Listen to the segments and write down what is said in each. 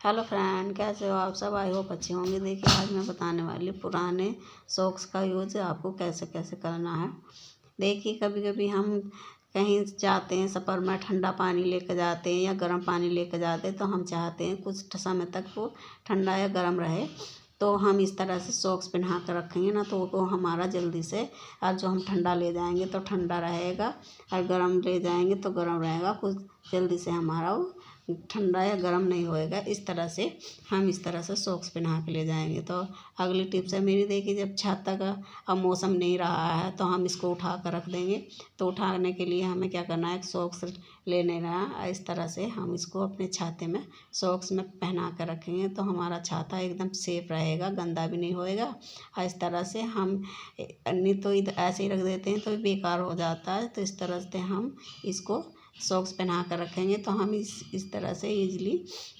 Hello friend, कैसे हो आप सब। आई होप अच्छे होंगे। देखिए, आज मैं बताने वाली पुराने सॉक्स का यूज़ आपको कैसे कैसे करना है। देखिए, कभी कभी हम कहीं जाते हैं सफ़र में, ठंडा पानी लेकर जाते हैं या गर्म पानी लेकर जाते हैं, तो हम चाहते हैं कुछ समय तक वो ठंडा या गर्म रहे। तो हम इस तरह से सॉक्स पहना कर रखेंगे ना, तो वो हमारा जल्दी से, और जो हम ठंडा ले जाएंगे तो ठंडा रहेगा, और गर्म ले जाएंगे तो गर्म रहेगा। कुछ जल्दी से हमारा वो ठंडा या गर्म नहीं होएगा। इस तरह से हम इस तरह से सॉक्स पहना के ले जाएंगे। तो अगली टिप्स है मेरी, देखिए, जब छाता का अब मौसम नहीं रहा है तो हम इसको उठा कर रख देंगे। तो उठाने के लिए हमें क्या करना है, एक सॉक्स लेने रहा, इस तरह से हम इसको अपने छाते में सॉक्स में पहना कर रखेंगे तो हमारा छाता एकदम सेफ रहेगा, गंदा भी नहीं होएगा। और इस तरह से हम, नहीं तो इधर ऐसे ही रख देते हैं तो बेकार हो जाता है। तो इस तरह से हम इसको सॉक्स पहना कर रखेंगे तो हम इस तरह से इजीली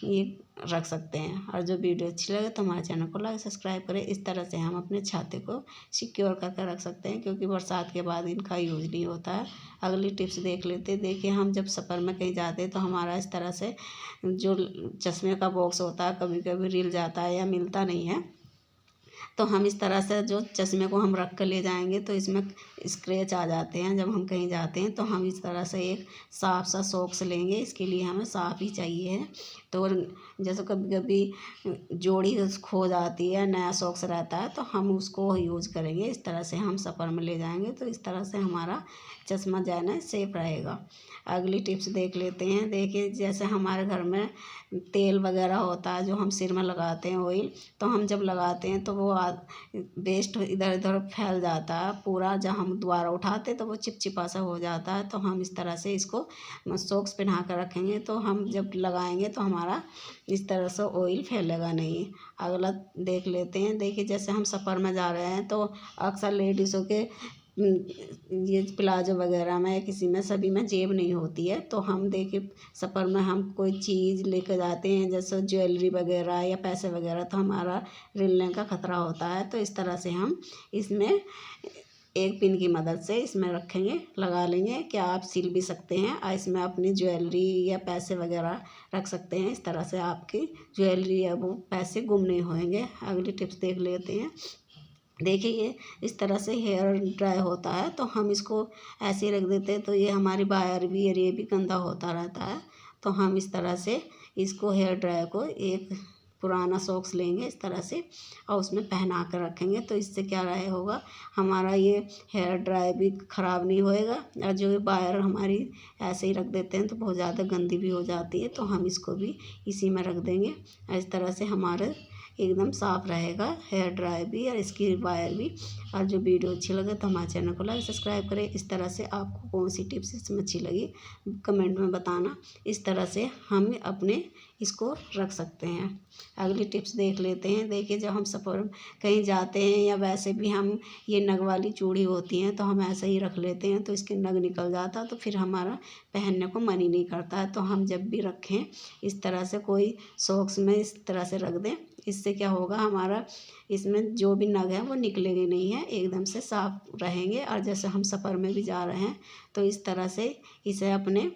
ये रख सकते हैं। और जो वीडियो अच्छी लगे तो हमारे चैनल को लाइक सब्सक्राइब करें। इस तरह से हम अपने छाते को सिक्योर करके रख सकते हैं, क्योंकि बरसात के बाद इनका यूज नहीं होता है। अगली टिप्स देख लेते हैं। देखिए, हम जब सफ़र में कहीं जाते हैं तो हमारा इस तरह से जो चश्मे का बॉक्स होता है कभी कभी रिल जाता है या मिलता नहीं है। तो हम इस तरह से जो चश्मे को हम रख कर ले जाएंगे तो इसमें स्क्रैच आ जाते हैं जब हम कहीं जाते हैं। तो हम इस तरह से एक साफ सा सॉक्स लेंगे, इसके लिए हमें साफ ही चाहिए है। तो जैसे कभी कभी जोड़ी खो जाती है, नया सॉक्स रहता है, तो हम उसको यूज़ करेंगे। इस तरह से हम सफ़र में ले जाएंगे तो इस तरह से हमारा चश्मा जो है ना सेफ रहेगा। अगली टिप्स देख लेते हैं। देखिए, जैसे हमारे घर में तेल वगैरह होता है जो हम सिर में लगाते हैं, ऑयल, तो हम जब लगाते हैं तो वो वेस्ट इधर उधर फैल जाता है पूरा। जब हम दोबारा उठाते तो वो चिपचिपा सा हो जाता है। तो हम इस तरह से इसको सॉक्स पहना कर रखेंगे तो हम जब लगाएंगे तो हमारा इस तरह से ऑयल फैलेगा नहीं। अगला देख लेते हैं। देखिए, जैसे हम सफ़र में जा रहे हैं तो अक्सर लेडीज़ों के ये प्लाजो वगैरह में या किसी में, सभी में जेब नहीं होती है। तो हम देखिए, सफ़र में हम कोई चीज़ लेकर जाते हैं जैसे ज्वेलरी वगैरह या पैसे वगैरह, तो हमारा रिलने का खतरा होता है। तो इस तरह से हम इसमें एक पिन की मदद से इसमें रखेंगे, लगा लेंगे। क्या आप सिल भी सकते हैं और इसमें अपनी ज्वेलरी या पैसे वगैरह रख सकते हैं। इस तरह से आपकी ज्वेलरी या वो पैसे गुम नहीं होंगे। अगली टिप्स देख लेते हैं। देखिए, ये इस तरह से हेयर ड्राई होता है तो हम इसको ऐसे ही रख देते हैं तो ये हमारी वायर भी और ये भी गंदा होता रहता है। तो हम इस तरह से इसको, हेयर ड्राई को, एक पुराना सॉक्स लेंगे इस तरह से और उसमें पहना कर रखेंगे। तो इससे क्या रहे होगा, हमारा ये हेयर ड्राई भी ख़राब नहीं होएगा। और जो वायर हमारी ऐसे ही रख देते हैं तो बहुत ज़्यादा गंदी भी हो जाती है, तो हम इसको भी इसी में रख देंगे। इस तरह से हमारे एकदम साफ़ रहेगा हेयर ड्राई भी और इसकी वायर भी। और जो वीडियो अच्छी लगे तो हमारे चैनल को लाइक सब्सक्राइब करें। इस तरह से आपको कौन सी टिप्स इसमें अच्छी लगी कमेंट में बताना। इस तरह से हम अपने इसको रख सकते हैं। अगली टिप्स देख लेते हैं। देखिए, जब हम सफ़र कहीं जाते हैं या वैसे भी हम, ये नग वाली चूड़ी होती हैं तो हम ऐसे ही रख लेते हैं तो इसके नग निकल जाता है तो फिर हमारा पहनने को मन ही नहीं करता है। तो हम जब भी रखें इस तरह से कोई सॉक्स में इस तरह से रख दें। इससे क्या होगा, हमारा इसमें जो भी नग है वो निकलेंगे नहीं है, एकदम से साफ रहेंगे। और जैसे हम सफ़र में भी जा रहे हैं तो इस तरह से इसे अपने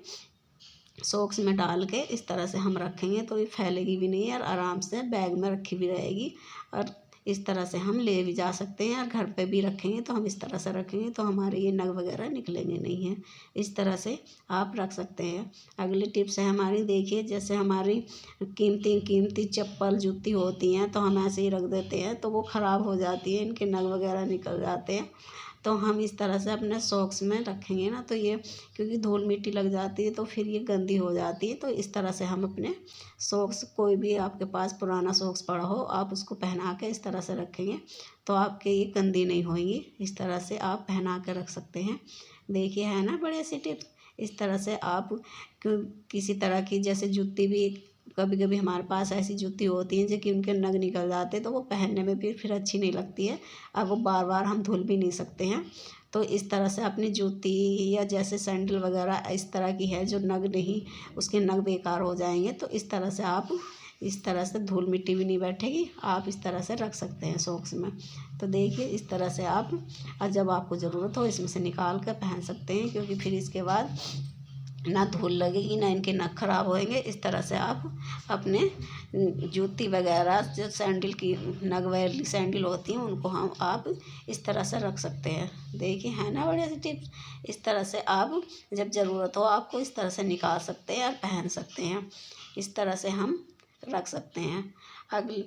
सॉक्स में डाल के इस तरह से हम रखेंगे तो ये फैलेगी भी नहीं और आराम से बैग में रखी भी रहेगी। और इस तरह से हम ले भी जा सकते हैं और घर पे भी रखेंगे तो हम इस तरह से रखेंगे तो हमारे ये नग वगैरह निकलेंगे नहीं हैं। इस तरह से आप रख सकते हैं। अगली टिप्स है हमारी। देखिए, जैसे हमारी कीमती कीमती चप्पल जूती होती हैं तो हम ऐसे ही रख देते हैं तो वो ख़राब हो जाती है, इनके नग वगैरह निकल जाते हैं। तो हम इस तरह से अपने सॉक्स में रखेंगे ना तो ये, क्योंकि धूल मिट्टी लग जाती है तो फिर ये गंदी हो जाती है। तो इस तरह से हम अपने सॉक्स, कोई भी आपके पास पुराना सॉक्स पड़ा हो, आप उसको पहना के इस तरह से रखेंगे तो आपके ये गंदी नहीं होंगी। इस तरह से आप पहना कर रख सकते हैं। देखिए, है ना बड़े सी टिप्स। इस तरह से आप किसी तरह की, जैसे जूती भी, कभी कभी हमारे पास ऐसी जूती होती हैं जो कि उनके नग निकल जाते हैं तो वो पहनने में भी फिर अच्छी नहीं लगती है। अब वो बार बार हम धुल भी नहीं सकते हैं। तो इस तरह से अपनी जूती या जैसे सैंडल वगैरह इस तरह की है जो नग नहीं, उसके नग बेकार हो जाएंगे तो इस तरह से आप, इस तरह से धूल मिट्टी भी नहीं बैठेगी, आप इस तरह से रख सकते हैं सॉक्स में। तो देखिए, इस तरह से आप, और जब आपको ज़रूरत हो इसमें से निकाल कर पहन सकते हैं, क्योंकि फिर इसके बाद ना धूल लगेगी, ना इनके नख खराब होएंगे। इस तरह से आप अपने जूती वगैरह जो सैंडल की नग वाली सैंडल होती हैं उनको हम आप इस तरह से रख सकते हैं। देखिए है ना बढ़िया सी टिप्स। इस तरह से आप जब ज़रूरत हो आपको इस तरह से निकाल सकते हैं और पहन सकते हैं। इस तरह से हम रख सकते हैं। अगली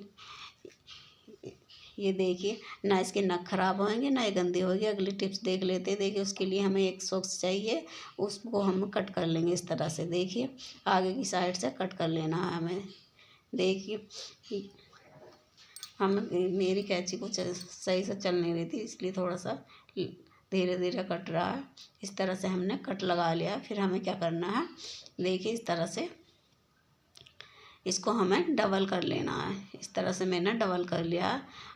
ये देखिए, ना इसके नख खराब होंगे ना ये गंदे होंगे। अगली टिप्स देख लेते हैं। देखिए उसके लिए हमें एक सॉक्स चाहिए, उसको हम कट कर लेंगे इस तरह से। देखिए आगे की साइड से कट कर लेना है हमें। देखिए हम मेरी कैंची को सही से चल नहीं रही थी, इसलिए थोड़ा सा धीरे धीरे कट रहा है। इस तरह से हमने कट लगा लिया। फिर हमें क्या करना है, देखिए इस तरह से इसको हमें डबल कर लेना है। इस तरह से मैंने डबल कर लिया।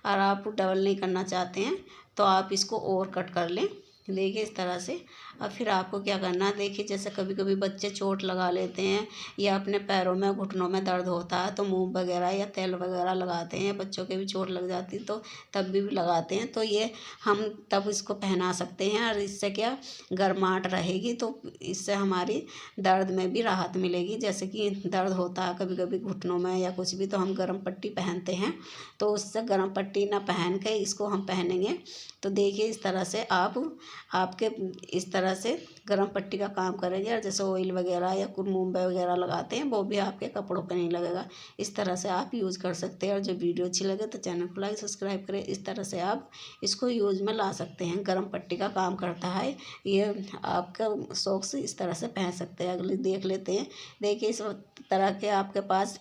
और आप डबल नहीं करना चाहते हैं तो आप इसको और कट कर लें। देखिए इस तरह से। अब फिर आपको क्या करना है, देखिए जैसे कभी कभी बच्चे चोट लगा लेते हैं या अपने पैरों में घुटनों में दर्द होता है तो मूव वगैरह या तेल वगैरह लगाते हैं। बच्चों के भी चोट लग जाती तो तब भी लगाते हैं। तो ये हम तब इसको पहना सकते हैं और इससे क्या गर्माहट रहेगी, तो इससे हमारी दर्द में भी राहत मिलेगी। जैसे कि दर्द होता है कभी कभी घुटनों में या कुछ भी, तो हम गर्म पट्टी पहनते हैं। तो उससे गर्म पट्टी ना पहन के इसको हम पहनेंगे तो देखिए इस तरह से आपके इस तरह से गर्म पट्टी का काम करेंगे। और जैसे ऑयल वगैरह या मुंबई वगैरह लगाते हैं वो भी आपके कपड़ों पे नहीं लगेगा। इस तरह से आप यूज़ कर सकते हैं। और जो वीडियो अच्छी लगे तो चैनल को लाइक सब्सक्राइब करें। इस तरह से आप इसको यूज़ में ला सकते हैं। गर्म पट्टी का काम करता है ये। आपका सॉक्स इस तरह से पहन सकते हैं। अगले देख लेते हैं। देखिए इस तरह के आपके पास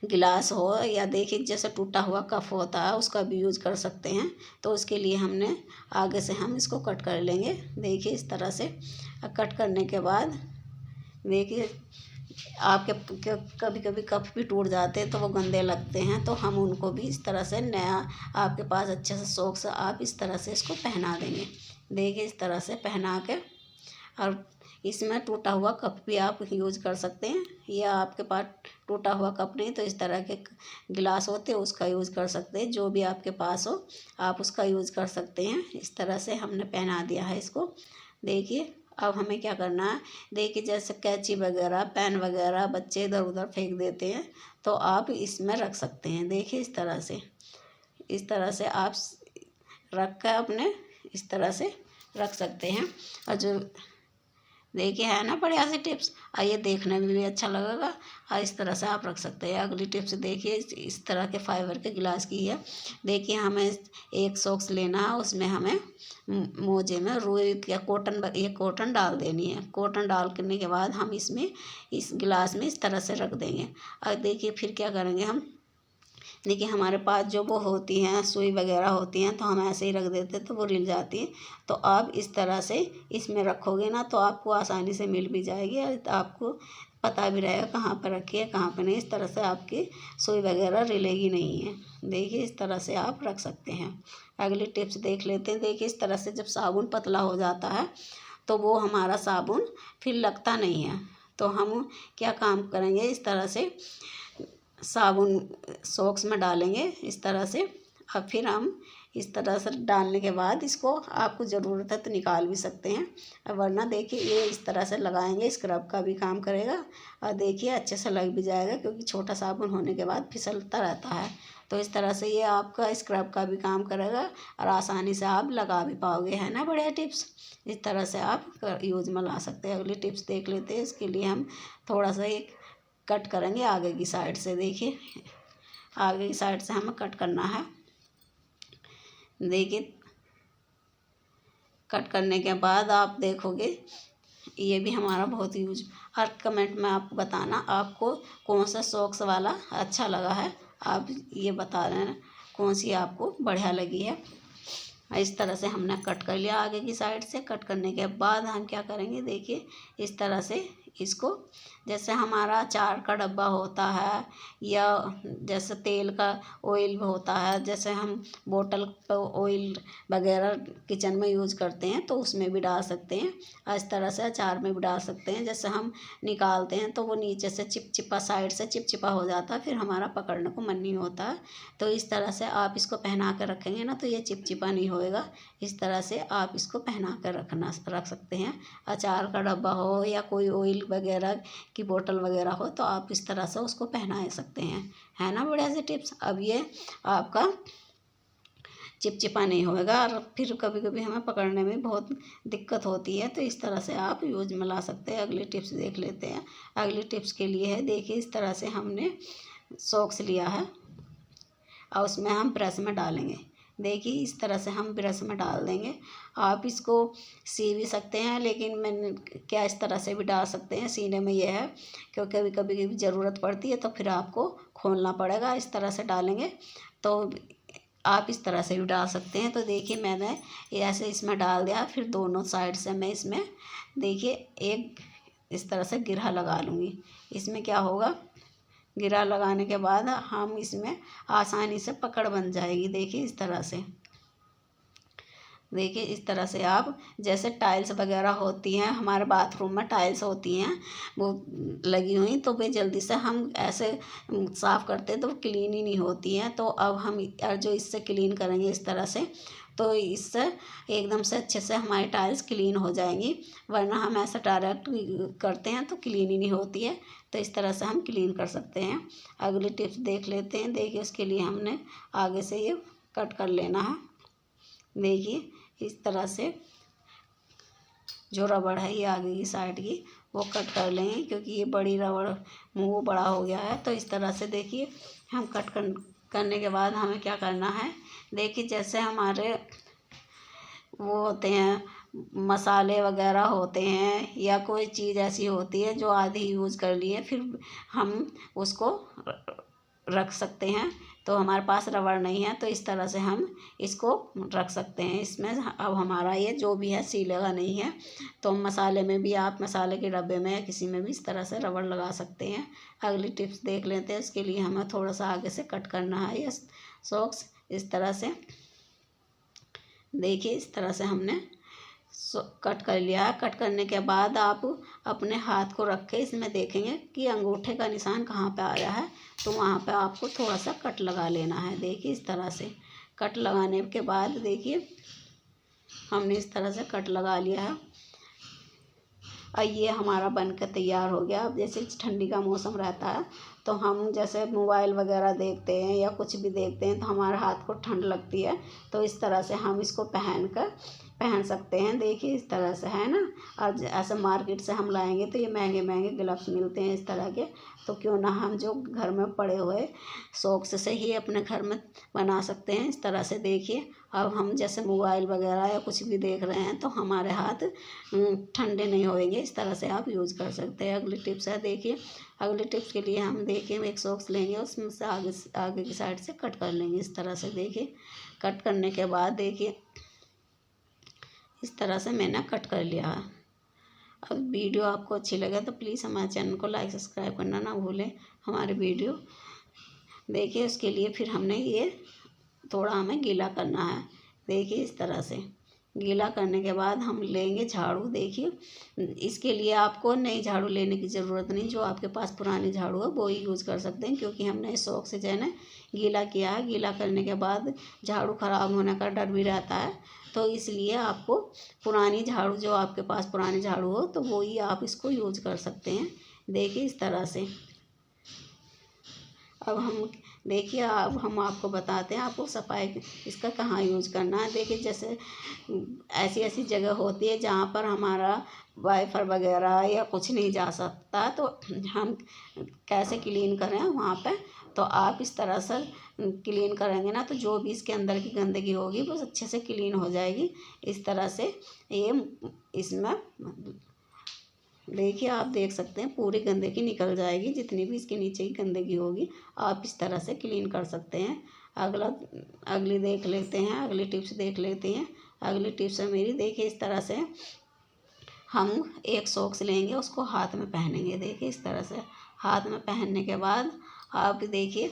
गिलास हो या देखिए जैसे टूटा हुआ कप होता है उसका भी यूज़ कर सकते हैं। तो उसके लिए हमने आगे से हम इसको कट कर लेंगे। देखिए इस तरह से कट करने के बाद देखिए आपके कभी कभी कप भी टूट जाते हैं तो वो गंदे लगते हैं, तो हम उनको भी इस तरह से नया आपके पास अच्छे से सॉक्स आप इस तरह से इसको पहना देंगे। देखिए इस तरह से पहना के, और इसमें टूटा हुआ कप भी आप यूज़ कर सकते हैं। या आपके पास टूटा हुआ कप नहीं तो इस तरह के गिलास होते हैं उसका यूज़ कर सकते हैं। जो भी आपके पास हो आप उसका यूज़ कर सकते हैं। इस तरह से हमने पहना दिया है इसको। देखिए अब हमें क्या करना है, देखिए जैसे कैंची वगैरह पेन वगैरह बच्चे इधर उधर फेंक देते हैं तो आप इसमें रख सकते हैं। देखिए इस तरह से आप रख कर अपने इस तरह से रख सकते हैं। और जो देखिए है ना बढ़िया सी टिप्स, और ये देखने में भी अच्छा लगेगा। और इस तरह से आप रख सकते हैं। अगली टिप्स देखिए इस तरह के फाइबर के गिलास की है। देखिए हमें एक सॉक्स लेना है, उसमें हमें मोजे में रुई या कॉटन डाल देनी है। कॉटन डालने के बाद हम इसमें इस गिलास में इस तरह से रख देंगे। और देखिए फिर क्या करेंगे हम, देखिए हमारे पास जो वो होती हैं सुई वगैरह होती हैं तो हम ऐसे ही रख देते तो वो रिल जाती है। तो आप इस तरह से इसमें रखोगे ना तो आपको आसानी से मिल भी जाएगी और आपको पता भी रहेगा कहाँ पर रखी है कहाँ पर नहीं। इस तरह से आपकी सुई वगैरह रिलेगी नहीं है। देखिए इस तरह से आप रख सकते हैं। अगली टिप्स देख लेते हैं। देखिए इस तरह से जब साबुन पतला हो जाता है तो वो हमारा साबुन फिर लगता नहीं है। तो हम क्या काम करेंगे, इस तरह से साबुन सॉक्स में डालेंगे इस तरह से। अब फिर हम इस तरह से डालने के बाद इसको आपको ज़रूरत है तो निकाल भी सकते हैं, वरना देखिए ये इस तरह से लगाएंगे स्क्रब का भी काम करेगा। और देखिए अच्छे से लग भी जाएगा क्योंकि छोटा साबुन होने के बाद फिसलता रहता है। तो इस तरह से ये आपका स्क्रब का भी काम करेगा और आसानी से आप लगा भी पाओगे। है ना बढ़िया टिप्स। इस तरह से आप यूज में ला सकते हैं। अगली टिप्स देख लेते हैं। इसके लिए हम थोड़ा सा एक कट करेंगे आगे की साइड से। देखिए आगे की साइड से हमें कट करना है। देखिए कट करने के बाद आप देखोगे ये भी हमारा बहुत यूज। हर कमेंट में आपको बताना आपको कौन सा सॉक्स वाला अच्छा लगा है। आप ये बता रहे हैं कौन सी आपको बढ़िया लगी है। इस तरह से हमने कट कर लिया आगे की साइड से। कट करने के बाद हम क्या करेंगे, देखिए इस तरह से इसको जैसे हमारा अचार का डब्बा होता है या जैसे तेल का ऑयल होता है, जैसे हम बोतल पर ऑयल वगैरह किचन में यूज़ करते हैं तो उसमें भी डाल सकते हैं। इस तरह से अचार में भी डाल सकते हैं। जैसे हम निकालते हैं तो वो नीचे से चिपचिपा, साइड से चिपचिपा हो जाता है, फिर हमारा पकड़ने को मन नहीं होता है। तो इस तरह से आप इसको पहना कर रखेंगे ना तो ये चिपचिपा नहीं होएगा। इस तरह से आप इसको पहना कर रख सकते हैं। अचार का डब्बा हो या कोई ऑयल वगैरह की बोतल वगैरह हो तो आप इस तरह से उसको पहना सकते हैं। है ना बढ़िया से टिप्स। अब ये आपका चिपचिपा नहीं होएगा और फिर कभी कभी हमें पकड़ने में बहुत दिक्कत होती है। तो इस तरह से आप यूज में ला सकते हैं। अगली टिप्स देख लेते हैं। अगली टिप्स के लिए है, देखिए इस तरह से हमने सॉक्स लिया है और उसमें हम ब्रश में डालेंगे। देखिए इस तरह से हम ब्रश में डाल देंगे। आप इसको सी भी सकते हैं, लेकिन मैंने क्या इस तरह से भी डाल सकते हैं। सीने में यह है क्योंकि कभी कभी ज़रूरत पड़ती है तो फिर आपको खोलना पड़ेगा। इस तरह से डालेंगे तो आप इस तरह से भी डाल सकते हैं। तो देखिए मैंने ऐसे इसमें डाल दिया। फिर दोनों साइड से मैं इसमें देखिए एक इस तरह से गिरहा लगा लूँगी। इसमें क्या होगा, गिरा लगाने के बाद हम इसमें आसानी से पकड़ बन जाएगी। देखिए इस तरह से, देखिए इस तरह से आप जैसे टाइल्स वगैरह होती हैं, हमारे बाथरूम में टाइल्स होती हैं वो लगी हुई, तो वे जल्दी से हम ऐसे साफ़ करते हैं तो क्लीन ही नहीं होती हैं। तो अब हम जो इससे क्लीन करेंगे इस तरह से, तो इससे एकदम से अच्छे से हमारी टाइल्स क्लीन हो जाएंगी। वरना हम ऐसा डायरेक्ट करते हैं तो क्लीन ही नहीं होती है। तो इस तरह से हम क्लीन कर सकते हैं। अगली टिप्स देख लेते हैं। देखिए उसके लिए हमने आगे से ये कट कर लेना है। देखिए इस तरह से जो रबड़ है ये आगे की साइड की वो कट कर लेंगे, क्योंकि ये बड़ी रबड़ मुँह बड़ा हो गया है। तो इस तरह से देखिए हम करने के बाद हमें क्या करना है। देखिए जैसे हमारे वो होते हैं मसाले वगैरह होते हैं या कोई चीज़ ऐसी होती है जो आधी यूज़ कर लिए, फिर हम उसको रख सकते हैं। तो हमारे पास रबड़ नहीं है तो इस तरह से हम इसको रख सकते हैं। इसमें अब हमारा ये जो भी है सीलेगा नहीं है। तो मसाले में भी, आप मसाले के डब्बे में या किसी में भी इस तरह से रबड़ लगा सकते हैं। अगली टिप्स देख लेते हैं। इसके लिए हमें थोड़ा सा आगे से कट करना है ये सॉक्स इस तरह से। देखिए इस तरह से हमने कट कर लिया है। कट करने के बाद आप अपने हाथ को रख के इसमें देखेंगे कि अंगूठे का निशान कहाँ पे आ रहा है, तो वहाँ पे आपको थोड़ा सा कट लगा लेना है। देखिए इस तरह से कट लगाने के बाद देखिए हमने इस तरह से कट लगा लिया है। और ये हमारा बनकर तैयार हो गया। अब जैसे ठंडी का मौसम रहता है तो हम जैसे मोबाइल वगैरह देखते हैं या कुछ भी देखते हैं तो हमारे हाथ को ठंड लगती है, तो इस तरह से हम इसको पहन सकते हैं। देखिए इस तरह से, है ना। और ऐसे मार्केट से हम लाएंगे तो ये महंगे महंगे ग्लव्स मिलते हैं इस तरह के। तो क्यों ना हम जो घर में पड़े हुए सॉक्स से ही अपने घर में बना सकते हैं इस तरह से। देखिए अब हम जैसे मोबाइल वगैरह या कुछ भी देख रहे हैं तो हमारे हाथ ठंडे नहीं होएंगे। इस तरह से आप यूज़ कर सकते हैं। अगली टिप्स है, देखिए अगली टिप्स के लिए हम देखिए एक सॉक्स लेंगे, उसमें से आगे की साइड से कट कर लेंगे इस तरह से। देखिए कट करने के बाद देखिए इस तरह से मैंने कट कर लिया है। अब वीडियो आपको अच्छी लगे तो प्लीज़ हमारे चैनल को लाइक सब्सक्राइब करना ना भूलें। हमारे वीडियो देखिए उसके लिए फिर हमने ये थोड़ा हमें गीला करना है। देखिए इस तरह से गीला करने के बाद हम लेंगे झाड़ू। देखिए इसके लिए आपको नई झाड़ू लेने की ज़रूरत नहीं, जो आपके पास पुरानी झाड़ू है वो ही यूज़ कर सकते हैं, क्योंकि हमने शौक से जो है ना गीला किया है। गीला करने के बाद झाड़ू ख़राब होने का डर भी रहता है, तो इसलिए आपको पुरानी झाड़ू, जो आपके पास पुरानी झाड़ू हो तो वो ही आप इसको यूज़ कर सकते हैं। देखिए इस तरह से। अब हम देखिए, अब हम आपको बताते हैं आपको सफाई इसका कहाँ यूज़ करना है। देखिए जैसे ऐसी ऐसी जगह होती है जहाँ पर हमारा वाईफर वगैरह या कुछ नहीं जा सकता, तो हम कैसे क्लीन करें वहाँ पे। तो आप इस तरह से क्लीन करेंगे ना तो जो भी इसके अंदर की गंदगी होगी वो अच्छे से क्लीन हो जाएगी। इस तरह से ये इसमें देखिए आप देख सकते हैं पूरी गंदगी निकल जाएगी, जितनी भी इसके नीचे की गंदगी होगी आप इस तरह से क्लीन कर सकते हैं। अगली देख लेते हैं, अगली टिप्स देख लेते हैं। अगली टिप्स है मेरी, देखिए इस तरह से हम एक सॉक्स लेंगे, उसको हाथ में पहनेंगे। देखिए इस तरह से हाथ में पहनने के बाद आप देखिए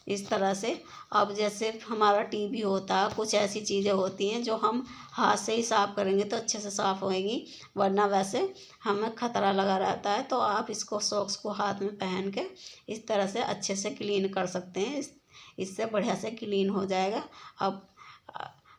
इस तरह से। अब जैसे हमारा टीवी होता है, कुछ ऐसी चीज़ें होती हैं जो हम हाथ से ही साफ़ करेंगे तो अच्छे से साफ़ होएंगी, वरना वैसे हमें खतरा लगा रहता है। तो आप इसको सॉक्स को हाथ में पहन के इस तरह से अच्छे से क्लीन कर सकते हैं। इससे बढ़िया से क्लीन हो जाएगा। अब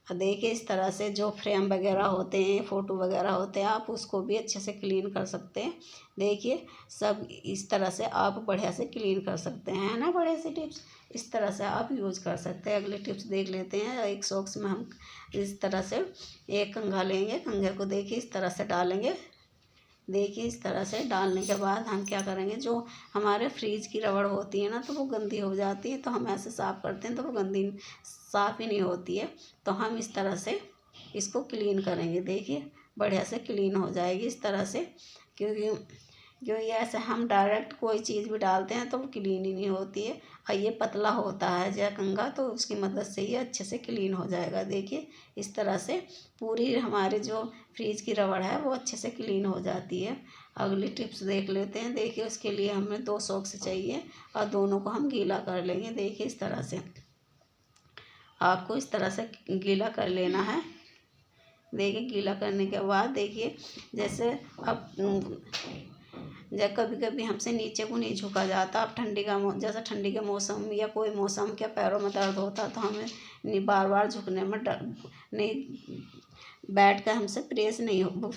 देखिए इस तरह से जो फ्रेम वगैरह होते हैं, फ़ोटो वगैरह होते हैं, आप उसको भी अच्छे से क्लीन कर सकते हैं। देखिए सब इस तरह से आप बढ़िया से क्लीन कर सकते हैं, है ना। बढ़िया से टिप्स इस तरह से आप यूज़ कर सकते हैं। अगले टिप्स देख लेते हैं। एक सॉक्स में हम इस तरह से एक कंघा लेंगे, कंघे को देखिए इस तरह से डालेंगे। देखिए इस तरह से डालने के बाद हम क्या करेंगे, जो हमारे फ्रिज की रबड़ होती है ना, तो वो गंदी हो जाती है, तो हम ऐसे साफ़ करते हैं तो वो गंदी साफ़ ही नहीं होती है। तो हम इस तरह से इसको क्लीन करेंगे। देखिए बढ़िया से क्लीन हो जाएगी इस तरह से, क्योंकि ऐसे हम डायरेक्ट कोई चीज़ भी डालते हैं तो वो क्लीन ही नहीं होती है। और ये पतला होता है जो कंघा, तो उसकी मदद से ये अच्छे से क्लीन हो जाएगा। देखिए इस तरह से पूरी हमारे जो फ्रिज की रबड़ है वो अच्छे से क्लीन हो जाती है। अगली टिप्स देख लेते हैं। देखिए उसके लिए हमें 2 सॉक्स चाहिए और दोनों को हम गीला कर लेंगे। देखिए इस तरह से आपको इस तरह से गीला कर लेना है। देखिए गीला करने के बाद देखिए जैसे अब जब कभी कभी हमसे नीचे को नहीं झुका जाता, अब जैसे ठंडी के मौसम या कोई मौसम के पैरों में दर्द होता तो हमें बार बार झुकने में नहीं, बैठ कर हमसे प्रेस नहीं हो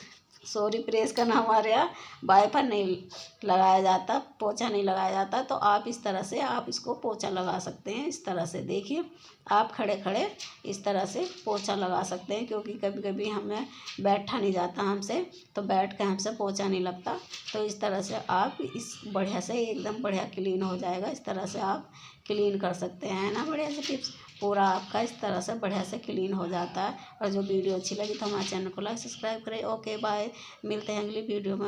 प्रेस करना हमारे यहाँ वाइपर नहीं लगाया जाता, पोछा नहीं लगाया जाता। तो आप इस तरह से आप इसको पोछा लगा सकते हैं। इस तरह से देखिए आप खड़े खड़े इस तरह से पोछा लगा सकते हैं, क्योंकि कभी कभी हमें बैठा नहीं जाता हमसे, तो बैठ के हमसे पोछा नहीं लगता। तो इस तरह से आप इस बढ़िया से एकदम बढ़िया क्लीन हो जाएगा। इस तरह से आप क्लीन कर सकते हैं ना। बढ़िया से टिप्स पूरा आपका इस तरह से बढ़िया से क्लीन हो जाता है। और जो वीडियो अच्छी लगी तो हमारे चैनल को लाइक सब्सक्राइब करें। ओके बाय, मिलते हैं अगली वीडियो में।